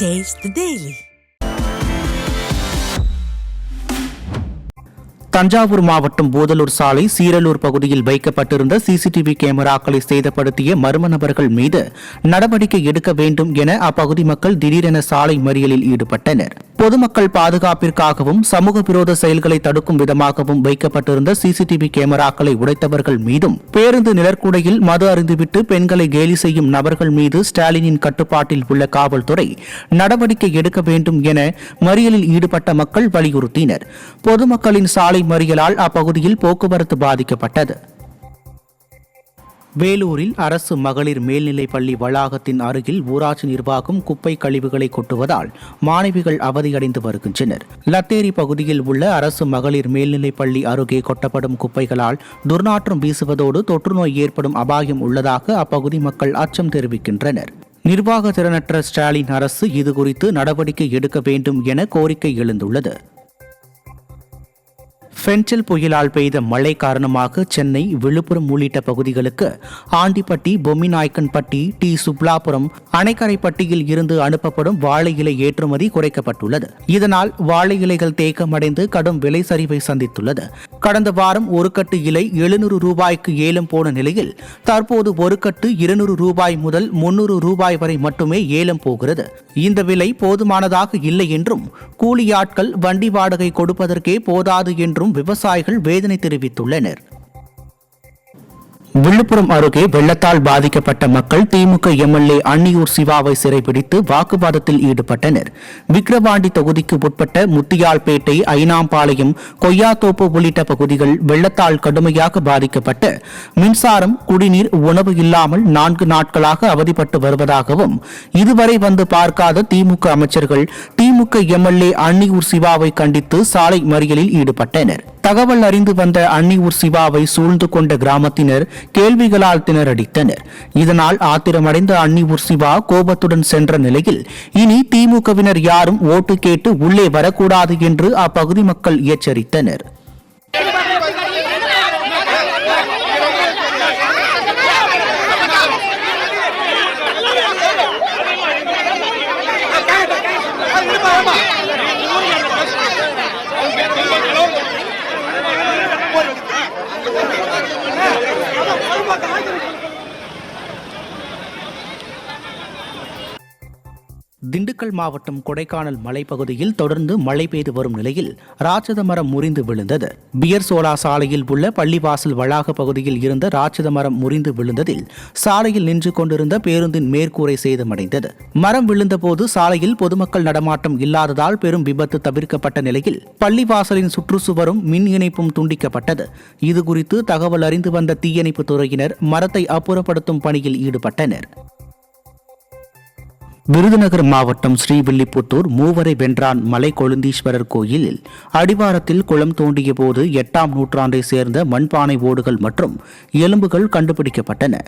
Taste the Daily. Thanjavur மாவட்டம் போதலூர் சாலை சீரலூர் பகுதியில் வைக்கப்பட்டிருந்த சிசிடிவி கேமராக்களை சேதப்படுத்திய மர்ம நபர்கள் மீது நடவடிக்கை எடுக்க வேண்டும் என அப்பகுதி மக்கள் திடீரென சாலை மறியலில் ஈடுபட்டனர். பொதுமக்கள் பாதுகாப்பிற்காகவும் சமூக விரோத செயல்களை தடுக்கும் விதமாகவும் வைக்கப்பட்டிருந்த சிசிடிவி கேமராக்களை உடைத்தவர்கள் மீதும் பேருந்து நிழற்குடையில் மது அருந்துவிட்டு பெண்களை கேலி செய்யும் நபர்கள் மீது ஸ்டாலினின் கட்டுப்பாட்டில் உள்ள காவல்துறை நடவடிக்கை எடுக்க வேண்டும் என மறியலில் ஈடுபட்ட மக்கள் வலியுறுத்தினர். பொதுமக்களின் சாலை மறியலால் அப்பகுதியில் போக்குவரத்து பாதிக்கப்பட்டது. வேலூரில் அரசு மகளிர் மேல்நிலைப் பள்ளி வளாகத்தின் அருகில் ஊராட்சி நிர்வாகம் குப்பை கழிவுகளை கொட்டுவதால் மாணவிகள் அவதியடைந்து வருகின்றனர். லத்தேரி பகுதியில் உள்ள அரசு மகளிர் மேல்நிலைப் பள்ளி அருகே கொட்டப்படும் குப்பைகளால் துர்நாற்றம் வீசுவதோடு தொற்றுநோய் ஏற்படும் அபாயம் உள்ளதாக அப்பகுதி மக்கள் அச்சம் தெரிவிக்கின்றனர். நிர்வாக திறனற்ற ஸ்டாலின் அரசு இதுகுறித்து நடவடிக்கை எடுக்க வேண்டும் என கோரிக்கை எழுந்துள்ளது. பென்சில் புயலால் பெய்த மழை காரணமாக சென்னை, விழுப்புரம் உள்ளிட்ட பகுதிகளுக்கு ஆண்டிப்பட்டி, பொம்மிநாயக்கன்பட்டி, டி. சுப்லாபுரம், அணைக்கரைப்பட்டியில் இருந்து அனுப்பப்படும் வாழை இலை ஏற்றுமதி குறைக்கப்பட்டுள்ளது. இதனால் வாழை இலைகள் தேக்கமடைந்து கடும் விலை சரிவை சந்தித்துள்ளது. கடந்த வாரம் ஒரு கட்டு இலை 700 ரூபாய்க்கு ஏலம் போன நிலையில் தற்போது ஒரு கட்டு 200 ரூபாய் முதல் 300 ரூபாய் வரை மட்டுமே ஏலம் போகிறது. இந்த விலை போதுமானதாக இல்லை என்றும் கூலியாட்கள் வண்டி வாடகை கொடுப்பதற்கே போதாது என்றும் விவசாயிகள் வேதனை தெரிவித்துள்ளனர். விழுப்புரம் அருகே வெள்ளத்தால் பாதிக்கப்பட்ட மக்கள் திமுக எம்எல்ஏ அன்னியூர் சிவாவை சிறைபிடித்து வாக்குவாதத்தில் ஈடுபட்டனர். விக்கிரவாண்டி தொகுதிக்கு உட்பட்ட முத்தியால்பேட்டை, ஐனாம்பாளையம், கொய்யாத்தோப்பு உள்ளிட்ட பகுதிகள் வெள்ளத்தால் கடுமையாக பாதிக்கப்பட்டு மின்சாரம், குடிநீர், உணவு இல்லாமல் 4 நாட்களாக அவதிப்பட்டு வருவதாகவும் இதுவரை வந்து பார்க்காத திமுக அமைச்சர்கள் திமுக எம்எல்ஏ அன்னியூர் சிவாவை கண்டித்து சாலை மறியலில் ஈடுபட்டனர். தகவல் அறிந்து வந்த அன்னியூர் சிவாவை சூழ்ந்து கொண்ட கிராமத்தினர் கேள்விகளால் திணறடித்தனர். இதனால் ஆத்திரமடைந்த அன்னியூர் சிவா கோபத்துடன் சென்ற நிலையில் இனி திமுகவினர் யாரும் ஓட்டு கேட்டு உள்ளே வரக்கூடாது என்று அப்பகுதி மக்கள் எச்சரித்தனர். திண்டுக்கல் மாவட்டம் கொடைக்கானல் மலைப்பகுதியில் தொடர்ந்து மழை பெய்து வரும் நிலையில் ராட்சத மரம் முறிந்து விழுந்தது. பியர் சோலா சாலையில் உள்ள பள்ளிவாசல் வளாக பகுதியில் இருந்த ராட்சத மரம் முறிந்து விழுந்ததில் சாலையில் நின்று கொண்டிருந்த பேருந்தின் மேற்கூரை சேதமடைந்தது. மரம் விழுந்தபோது சாலையில் பொதுமக்கள் நடமாட்டம் இல்லாததால் பெரும் விபத்து தவிர்க்கப்பட்ட நிலையில் பள்ளிவாசலின் சுற்றுச்சுவரும் மின் இணைப்பும் துண்டிக்கப்பட்டது. இதுகுறித்து தகவல் அறிந்து வந்த தீயணைப்பு துறையினர் மரத்தை அப்புறப்படுத்தும் பணியில் ஈடுபட்டனர். விருதுநகர் மாவட்டம் ஸ்ரீவில்லிபுத்தூர் மூவரை வென்றான் மலை கொழுந்தீஸ்வரர் கோயிலில் அடிவாரத்தில் குளம் தோண்டிய போது 8ஆம் நூற்றாண்டை சேர்ந்த மண்பானை ஓடுகள் மற்றும் எலும்புகள் கண்டுபிடிக்கப்பட்டன.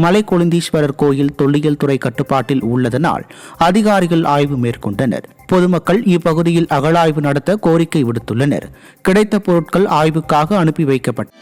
மலை கொழுந்தீஸ்வரர் கோயில் தொல்லியல் துறை கட்டுப்பாட்டில் உள்ளதனால் அதிகாரிகள் ஆய்வு மேற்கொண்டனர். பொதுமக்கள் இப்பகுதியில் அகழாய்வு நடத்த கோரிக்கை விடுத்துள்ளனர். கிடைத்த பொருட்கள் ஆய்வுக்காக அனுப்பி வைக்கப்பட்டன.